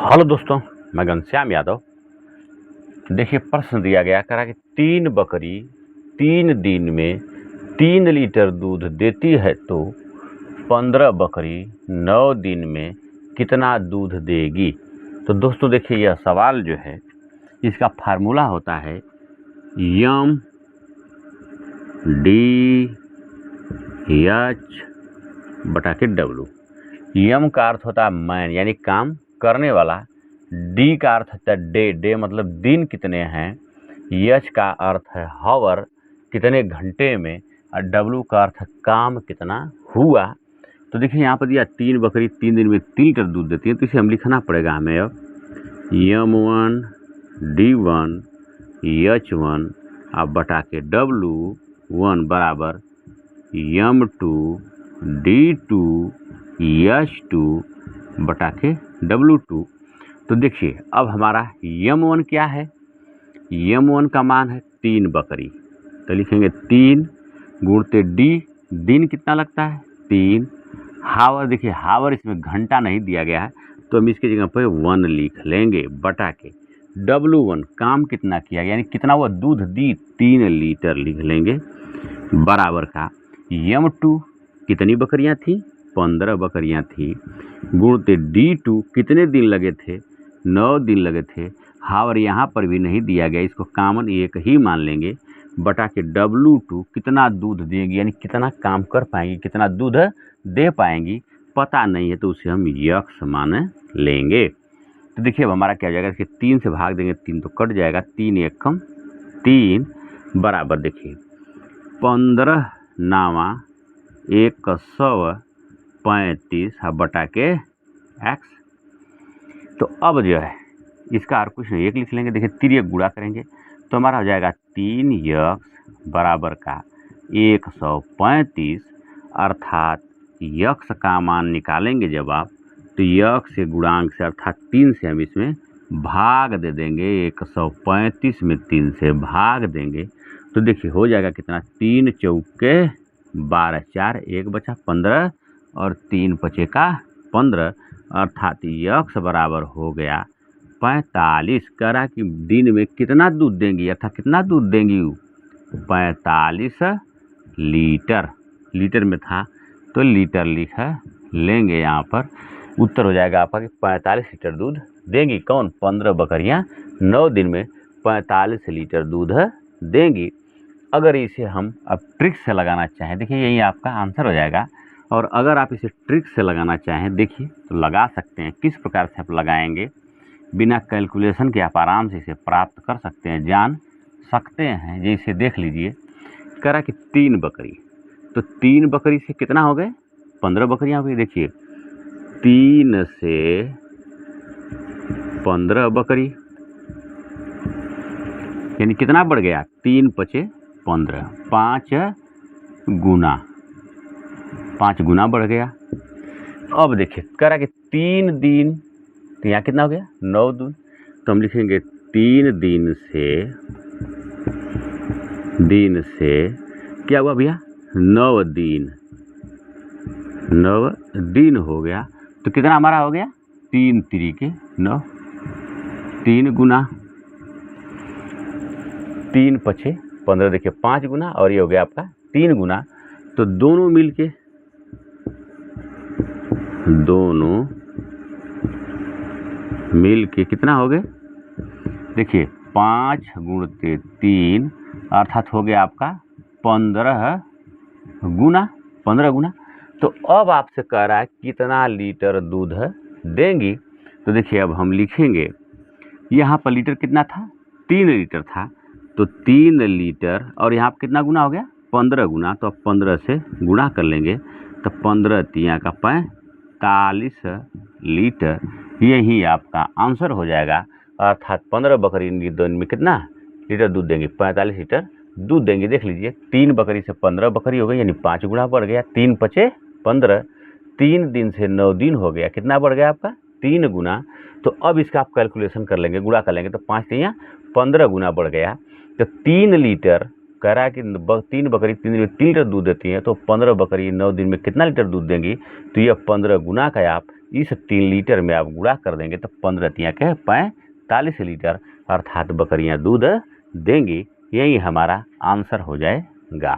Hello दोस्तों, मैं घनश्याम यादव। देखिए, प्रश्न दिया गया करा कि 3 बकरी 3 दिन में 3 लीटर दूध देती है तो 15 बकरी 9 दिन में कितना दूध देगी। तो दोस्तों देखिए, यह सवाल जो है इसका फार्मूला होता है यम डी एच बटा के डब्लू। यम का अर्थ होता है मैन यानी काम करने वाला, डी का अर्थ होता है डे, डे मतलब दिन कितने हैं, एच का अर्थ है हावर कितने घंटे में, और डब्लू का अर्थ है काम कितना हुआ। तो देखिए यहाँ पर दिया 3 बकरी 3 दिन में 3 लीटर दूध देती है, तो इसे हम लिखना पड़ेगा हमें अब यम1 डी1 एच1 अब बटा के डब्लू1 बराबर यम2 डी2 एच2 बटा के डब्लू2। तो देखिए अब हमारा यम1 क्या है, यम1 का मान है 3 बकरी, तो लिखेंगे 3 गुणते डी, दिन कितना लगता है 3, हावर, देखिए हावर इसमें घंटा नहीं दिया गया है तो हम इसकी जगह पर 1 लिख लेंगे बटा के डब्लू1 काम कितना किया यानी कितना वो दूध दी 3 लीटर लिख लेंगे बराबर का यम2 कितनी बकरियां थी 15 बकरियां थी गुणते डी2 कितने दिन लगे थे 9 दिन लगे थे, हावर यहाँ पर भी नहीं दिया गया, इसको कॉमन एक ही मान लेंगे बटा के डब्लू2 कितना दूध देगी यानी कितना काम कर पाएंगी, कितना दूध दे पाएंगी पता नहीं है तो उसे हम यक्स मान लेंगे। तो देखिए अब हमारा क्या हो जाएगा, इसके 3 से भाग देंगे 3 तो कट जाएगा, 3 एकम 3 बराबर देखिए 15 नावा 135 बटा के एक्स। तो अब जो है इसका और कुछ नहीं, एक लिख लेंगे, देखिए 3 एक गुणा करेंगे तो हमारा हो जाएगा 3 यक्स बराबर का 135, अर्थात यक्स का मान निकालेंगे जब आप तो यक्स से गुणांक से अर्थात 3 से हम इसमें भाग दे देंगे, 135 में 3 से भाग देंगे तो देखिए हो जाएगा कितना 3 चौके 12, 4 1 बचा 15 और 3 पचे का 15, अर्थात यक्स बराबर हो गया 45। करा कि दिन में कितना दूध देंगी अर्थात कितना दूध देंगी 45 लीटर, लीटर में था तो लीटर लिख लेंगे, यहाँ पर उत्तर हो जाएगा आपका कि 45 लीटर दूध देंगी। कौन 15 बकरियां 9 दिन में 45 लीटर दूध देंगी। अगर इसे हम अब ट्रिक से लगाना चाहें, देखिए यही आपका आंसर हो जाएगा, और अगर आप इसे ट्रिक से लगाना चाहें देखिए तो लगा सकते हैं। किस प्रकार से आप लगाएंगे, बिना कैलकुलेशन के आप आराम से इसे प्राप्त कर सकते हैं, जान सकते हैं। जैसे देख लीजिए करा कि 3 बकरी, तो 3 बकरी से कितना हो गए 15 बकरियां हो गई। देखिए 3 से 15 बकरी यानी कितना बढ़ गया 3 पचे 15, 5 गुना बढ़ गया। अब देखिए करा कि 3 दिन, तो यहाँ कितना हो गया 9 दिन, तो हम लिखेंगे 3 दिन से क्या हुआ भैया 9 दिन, 9 दिन हो गया तो कितना हमारा हो गया 3 तिरिके 9, 3 गुना 3 पचे 15, देखिए 5 गुना और ये हो गया आपका 3 गुना, तो दोनों मिल के कितना हो गए, देखिए 5 गुणते 3 अर्थात हो गया आपका 15 गुना। तो अब आपसे कह रहा है कितना लीटर दूध देंगी, तो देखिए अब हम लिखेंगे यहाँ पर लीटर कितना था 3 लीटर था, तो 3 लीटर और यहाँ पर कितना गुना हो गया 15 गुना, तो अब 15 से गुणा कर लेंगे तो 15 तिया का 45 लीटर, यही आपका आंसर हो जाएगा। अर्थात 15 बकरी दिन में कितना लीटर दूध देंगे 45 लीटर दूध देंगे। देख लीजिए 3 बकरी से 15 बकरी हो गई यानी 5 गुना बढ़ गया, 3 पचे 15, 3 दिन से 9 दिन हो गया, कितना बढ़ गया आपका 3 गुना। तो अब इसका आप कैलकुलेशन कर लेंगे, गुणा कर लेंगे तो 5 तिया 15 गुना बढ़ गया। तो 3 लीटर कह रहा है कि 3 बकरी 3 दिन में 3 लीटर दूध देती हैं, तो 15 बकरी 9 दिन में कितना लीटर दूध देंगी, तो यह 15 गुना का आप इस 3 लीटर में आप गुणा कर देंगे तो 15 तिया के 45 लीटर अर्थात बकरियां दूध देंगी। यही हमारा आंसर हो जाएगा।